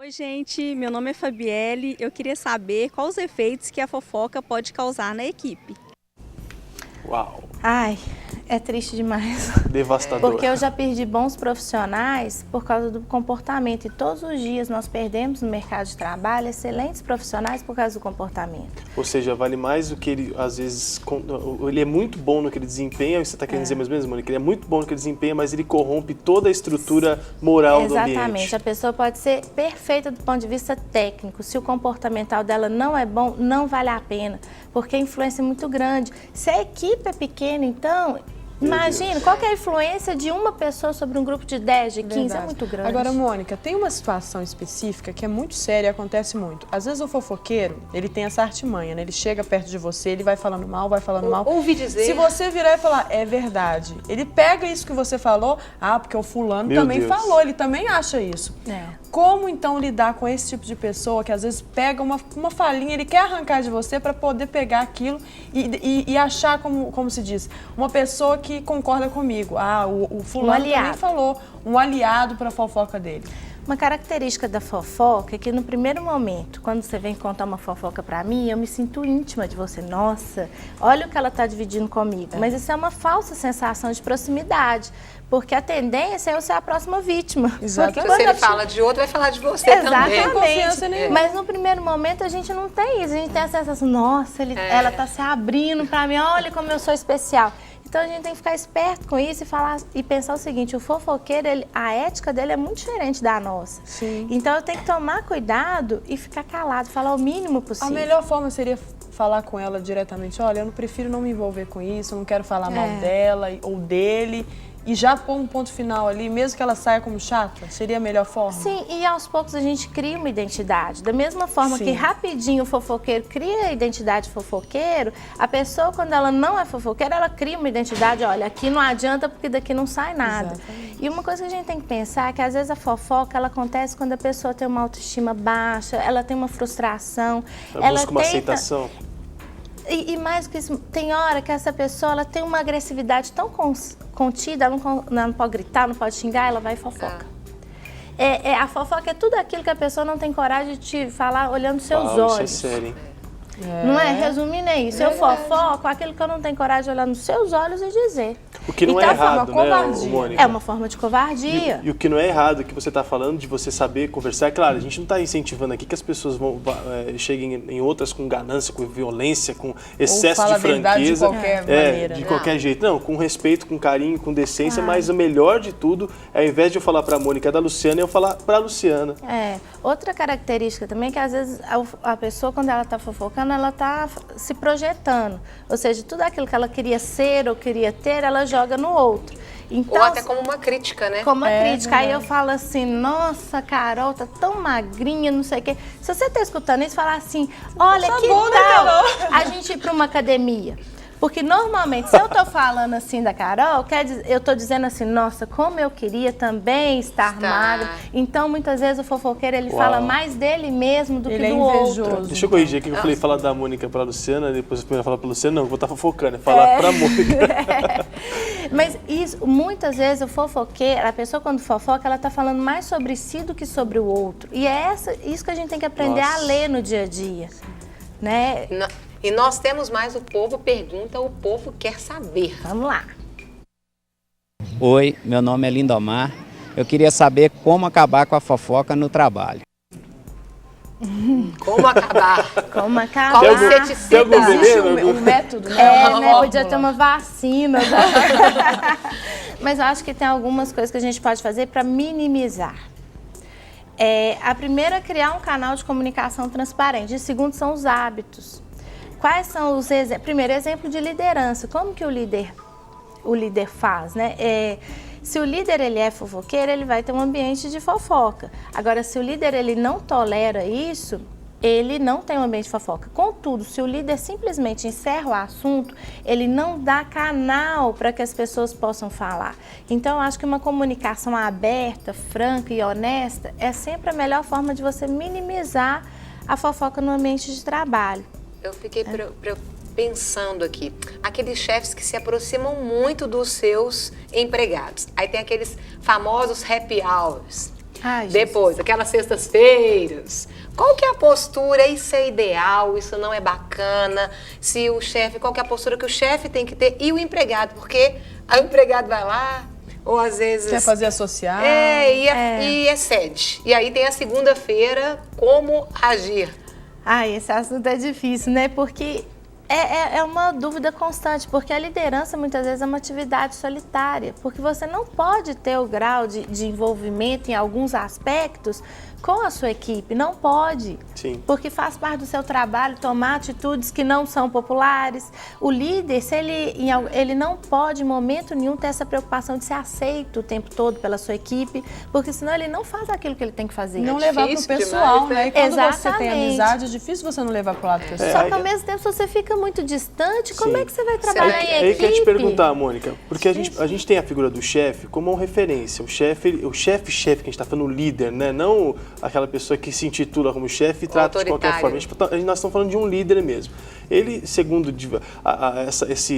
Oi, gente, meu nome é Fabielle. Eu queria saber quais os efeitos que a fofoca pode causar na equipe. Uau! Ai, é triste demais. Devastador. Porque eu já perdi bons profissionais por causa do comportamento. E todos os dias nós perdemos no mercado de trabalho excelentes profissionais por causa do comportamento. Ou seja, vale mais o que ele, às vezes, ele é muito bom no que ele desempenha, você está querendo dizer mais ou menos, Mônica? Ele é muito bom no que ele desempenha, mas ele corrompe toda a estrutura moral do ambiente. Exatamente. A pessoa pode ser perfeita do ponto de vista técnico. Se o comportamental dela não é bom, não vale a pena, porque a influência é muito grande. Se a equipe é pequena, então... Imagina, qual que é a influência de uma pessoa sobre um grupo de 10, de 15? Verdade. É muito grande. Agora, Mônica, tem uma situação específica que é muito séria e acontece muito. Às vezes o fofoqueiro, ele tem essa artimanha, né? Ele chega perto de você, ele vai falando mal, Ouvi dizer. Se você virar e falar, é verdade. Ele pega isso que você falou, porque o fulano também falou, ele também acha isso. Como, então, lidar com esse tipo de pessoa que às vezes pega uma falinha, ele quer arrancar de você para poder pegar aquilo e achar, como se diz, uma pessoa que concorda comigo. O fulano também falou, um aliado para a fofoca dele. Uma característica da fofoca é que no primeiro momento, quando você vem contar uma fofoca pra mim, eu me sinto íntima de você. Nossa, olha o que ela tá dividindo comigo. Mas isso é uma falsa sensação de proximidade, porque a tendência é eu ser a próxima vítima. Exatamente. Se ele fala de outro, vai falar de você também. Exatamente. Mas no primeiro momento a gente não tem isso. A gente tem a sensação, nossa, ela tá se abrindo pra mim, olha como eu sou especial. Então a gente tem que ficar esperto com isso e pensar o seguinte, o fofoqueiro, a ética dele é muito diferente da nossa. Sim. Então eu tenho que tomar cuidado e ficar calado, falar o mínimo possível. A melhor forma seria falar com ela diretamente, olha, eu não prefiro não me envolver com isso, eu não quero falar mal dela ou dele. E já pôr um ponto final ali, mesmo que ela saia como chata, seria a melhor forma? Sim, e aos poucos a gente cria uma identidade. Da mesma forma que rapidinho o fofoqueiro cria a identidade fofoqueiro, a pessoa, quando ela não é fofoqueira, ela cria uma identidade, olha, aqui não adianta porque daqui não sai nada. Exatamente. E uma coisa que a gente tem que pensar é que às vezes a fofoca, ela acontece quando a pessoa tem uma autoestima baixa, ela tem uma frustração. Ela busca uma aceitação. E mais do que isso, tem hora que essa pessoa ela tem uma agressividade tão contida, ela não pode gritar, não pode xingar, ela vai e fofoca. A fofoca é tudo aquilo que a pessoa não tem coragem de te falar olhando os seus olhos. Isso é sério, hein? Não é? Resumindo é isso. Eu fofoco aquilo que eu não tenho coragem de olhar nos seus olhos e dizer. O que não então, é errado, né, Mônica? É uma forma de covardia. E o que não é errado, que você está falando, de você saber conversar, é claro, a gente não está incentivando aqui que as pessoas cheguem em outras com ganância, com violência, com excesso de franqueza. De qualquer maneira. De qualquer jeito. Não, com respeito, com carinho, com decência, mas o melhor de tudo, ao invés de eu falar para a Mônica da Luciana, eu falar para a Luciana. Outra característica também é que às vezes a pessoa, quando ela está fofocando, ela está se projetando. Ou seja, tudo aquilo que ela queria ser ou queria ter, ela joga no outro. Então, ou até como uma crítica, né? Como uma crítica. Aí eu falo assim, nossa, Carol, tá tão magrinha, não sei o quê. Se você tá escutando isso, falar assim, olha, que tal a gente ir para uma academia? Porque normalmente, se eu tô falando assim da Carol, eu tô dizendo assim, nossa, como eu queria também estar magra. Então, muitas vezes o fofoqueiro, ele fala mais dele mesmo do que do outro. Deixa eu corrigir aqui, que eu falei falar da Mônica pra Luciana, depois eu primeiro falar pra Luciana, não, eu vou estar fofocando, é falar pra Mônica. Mas isso, muitas vezes o fofoqueiro, a pessoa quando fofoca, ela tá falando mais sobre si do que sobre o outro. E é isso que a gente tem que aprender a ler no dia a dia, né? E nós temos mais o povo pergunta, o povo quer saber. Vamos lá. Oi, meu nome é Lindomar. Eu queria saber como acabar com a fofoca no trabalho. Como acabar? Como acabar? Qual inseticida? Existe um método, né? Podia ter uma vacina. Mas eu acho que tem algumas coisas que a gente pode fazer para minimizar. A primeira é criar um canal de comunicação transparente. E segundo são os hábitos. Quais são os exemplos? Primeiro, exemplo de liderança. Como que o líder faz, né? Se o líder ele é fofoqueiro, ele vai ter um ambiente de fofoca. Agora, se o líder ele não tolera isso, ele não tem um ambiente de fofoca. Contudo, se o líder simplesmente encerra o assunto, ele não dá canal para que as pessoas possam falar. Então, eu acho que uma comunicação aberta, franca e honesta é sempre a melhor forma de você minimizar a fofoca no ambiente de trabalho. Eu fiquei pensando aqui, aqueles chefes que se aproximam muito dos seus empregados. Aí tem aqueles famosos happy hours. Ai, Depois, aquelas sextas-feiras. Qual que é a postura? Isso é ideal, isso não é bacana. Se o chefe, qual que é a postura que o chefe tem que ter e o empregado? Porque aí o empregado vai lá, ou às vezes... Quer fazer associar. E excede. E aí tem a segunda-feira, como agir. Esse assunto é difícil, né? Porque é uma dúvida constante, porque a liderança muitas vezes é uma atividade solitária, porque você não pode ter o grau de envolvimento em alguns aspectos com a sua equipe, não pode. Sim. Porque faz parte do seu trabalho tomar atitudes que não são populares. O líder, se ele não pode em momento nenhum ter essa preocupação de ser aceito o tempo todo pela sua equipe, porque senão ele não faz aquilo que ele tem que fazer. Não levar pro pessoal, demais, né? E quando Exatamente. você tem amizade, é difícil você não levar pro lado pessoal. Só que ao mesmo tempo, se você fica muito distante, como Sim. é que você vai trabalhar em É aí equipe? que eu ia te perguntar, Mônica, porque a gente tem a figura do chefe como uma referência. O chefe que a gente está falando, o líder, né? Não aquela pessoa que se intitula como chefe e trata de qualquer forma. Nós estamos falando de um líder mesmo. Ele, segundo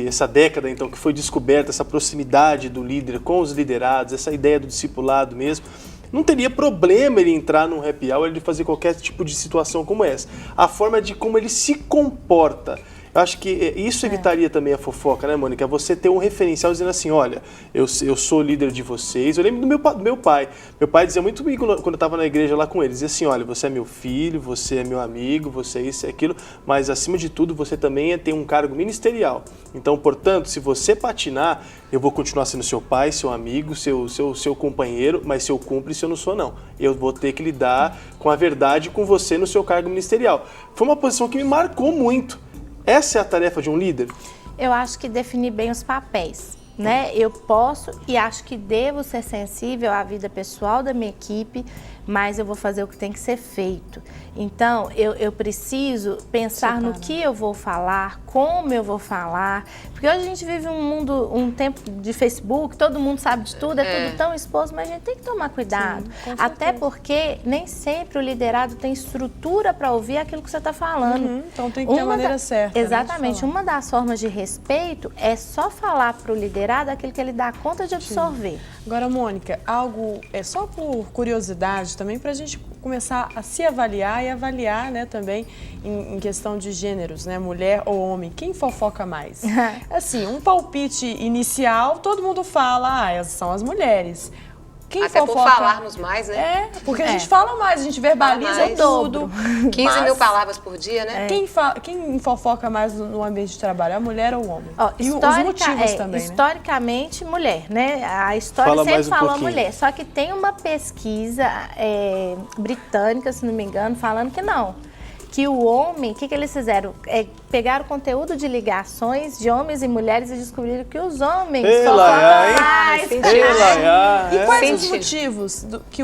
essa década, então, que foi descoberta, essa proximidade do líder com os liderados, essa ideia do discipulado mesmo, não teria problema ele entrar num happy hour, ele fazer qualquer tipo de situação como essa. A forma de como ele se comporta. Eu acho que isso evitaria também a fofoca, né, Mônica? Você ter um referencial dizendo assim, olha, eu sou líder de vocês. Eu lembro do meu pai. Meu pai dizia muito comigo quando eu estava na igreja lá com ele. Dizia assim, olha, você é meu filho, você é meu amigo, você é isso e aquilo, mas acima de tudo você também tem um cargo ministerial. Então, portanto, se você patinar, eu vou continuar sendo seu pai, seu amigo, seu companheiro, mas se eu cumpro, se eu não sou, não. Eu vou ter que lidar com a verdade com você no seu cargo ministerial. Foi uma posição que me marcou muito. Essa é a tarefa de um líder? Eu acho que definir bem os papéis, né? Eu posso e acho que devo ser sensível à vida pessoal da minha equipe, mas eu vou fazer o que tem que ser feito. Então, eu preciso pensar no que eu vou falar, como eu vou falar, porque hoje a gente vive um tempo de Facebook, todo mundo sabe de tudo, é tudo tão exposto, mas a gente tem que tomar cuidado. Sim, até porque nem sempre o liderado tem estrutura para ouvir aquilo que você está falando. Então tem que ter a maneira certa. Exatamente. Uma das formas de respeito é só falar para o liderado aquilo que ele dá conta de absorver. Agora, Mônica, algo só por curiosidade também, para a gente começar a se avaliar e avaliar, né, também em questão de gêneros, né, mulher ou homem, quem fofoca mais? Assim, um palpite inicial, todo mundo fala, essas são as mulheres. Quem Até fofoca... por falarmos mais, né? Porque a gente fala mais, a gente verbaliza tudo. 15 mil palavras por dia, né? Quem fofoca mais no ambiente de trabalho, a mulher ou o homem? E os motivos também, né? Historicamente, mulher, né? A história sempre falou mulher. Só que tem uma pesquisa britânica, se não me engano, falando que não. Que o homem, o que eles fizeram? Pegaram conteúdo de ligações de homens e mulheres e descobriram que os homens fofocam mais. E quais os motivos que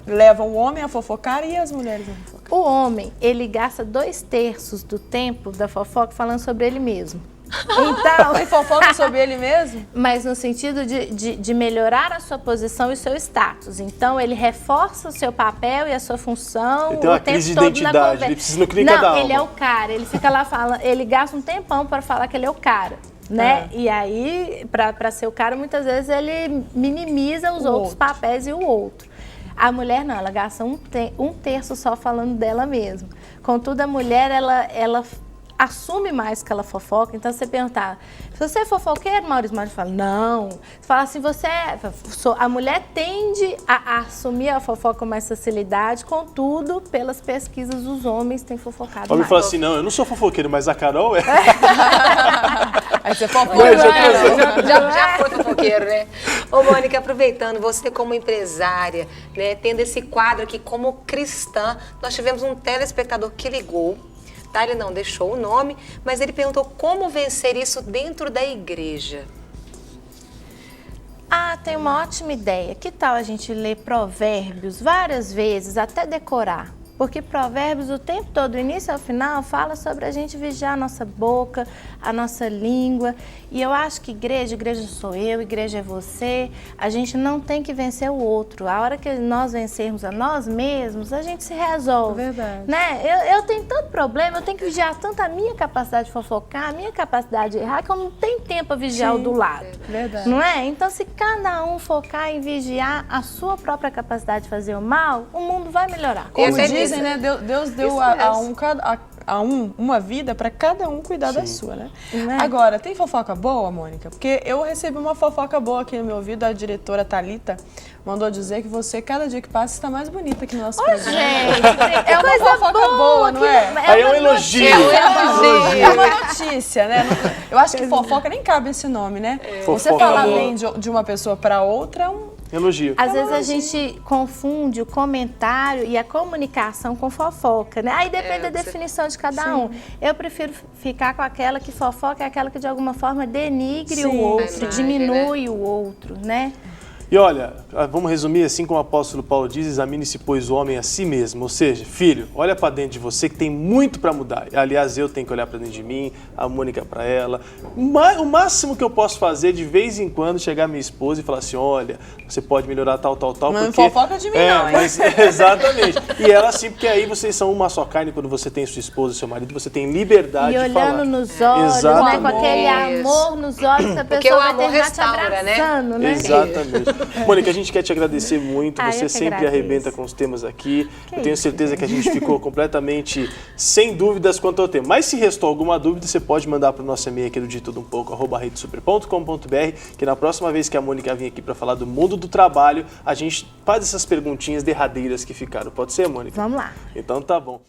levam o homem a fofocar e as mulheres a fofocar? O homem, ele gasta 2/3 do tempo da fofoca falando sobre ele mesmo. Então, ele fofoca sobre ele mesmo? Mas no sentido de melhorar a sua posição e o seu status. Então, ele reforça o seu papel e a sua função. Ele tem uma crise de identidade, ele precisa no clínica da alma. Não, ele é o cara, ele fica lá falando, ele gasta um tempão para falar que ele é o cara. Né? E aí, para ser o cara, muitas vezes ele minimiza os outros papéis e o outro. A mulher não, ela gasta um terço só falando dela mesma. Contudo, a mulher, ela assume mais que ela fofoca. Então, você perguntar, você é fofoqueiro, Maurício? Maurício fala, não. Você fala assim, a mulher tende a assumir a fofoca com mais facilidade, contudo, pelas pesquisas, os homens têm fofocado mais. Alguém fala assim, não, eu não sou fofoqueiro, mas a Carol é. Aí você fofoca. Já foi fofoqueiro, né? Ô, Mônica, aproveitando, você como empresária, né, tendo esse quadro aqui como cristã, nós tivemos um telespectador que ligou. Tá? Ele não deixou o nome, mas ele perguntou como vencer isso dentro da igreja. Tem uma ótima ideia. Que tal a gente ler Provérbios várias vezes, até decorar? Porque Provérbios, o tempo todo, do início ao final, fala sobre a gente vigiar a nossa boca, a nossa língua. E eu acho que igreja sou eu, igreja é você. A gente não tem que vencer o outro. A hora que nós vencermos a nós mesmos, a gente se resolve. Verdade. Né? Eu tenho tanto problema, eu tenho que vigiar tanto a minha capacidade de fofocar, a minha capacidade de errar, que eu não tenho tempo para vigiar o do lado. Verdade. Não é? Então, se cada um focar em vigiar a sua própria capacidade de fazer o mal, o mundo vai melhorar. Como dizem, né? Deus deu a uma vida para cada um cuidar da sua, né? Agora, tem fofoca boa, Mônica? Porque eu recebi uma fofoca boa aqui no meu ouvido, a diretora Thalita mandou dizer que você, cada dia que passa, está mais bonita aqui no nosso programa. Gente, é uma fofoca boa, não é? Aí é um elogio. É uma notícia, né? Eu acho que fofoca nem cabe esse nome, né? Você falar bem de uma pessoa para outra é um elogio. Às vezes a gente confunde o comentário e a comunicação com fofoca, né? Aí depende da definição de cada um. Eu prefiro ficar com aquela que fofoca, é aquela que de alguma forma denigre o outro, diminui o outro, né? E olha, vamos resumir assim como o apóstolo Paulo diz, examine-se, pois, o homem a si mesmo. Ou seja, filho, olha para dentro de você que tem muito para mudar. Aliás, eu tenho que olhar para dentro de mim, a Mônica para ela. O máximo que eu posso fazer, de vez em quando, chegar minha esposa e falar assim, olha, você pode melhorar tal. Não fofoca de mim não, hein? Mas, exatamente. E ela sim, porque aí vocês são uma só carne, quando você tem sua esposa e seu marido, você tem liberdade de falar. E olhando nos olhos, né, com aquele amor nos olhos, a pessoa vai terminar te abraçando, né? Exatamente. Mônica, a gente quer te agradecer muito, você sempre arrebenta com os temas aqui. Eu tenho certeza que a gente ficou completamente sem dúvidas quanto ao tema. Mas se restou alguma dúvida, você pode mandar para o nosso e-mail aqui do ditudumpouco, @redesuper.com.br, que na próxima vez que a Mônica vir aqui para falar do mundo do trabalho, a gente faz essas perguntinhas derradeiras que ficaram. Pode ser, Mônica? Vamos lá. Então tá bom.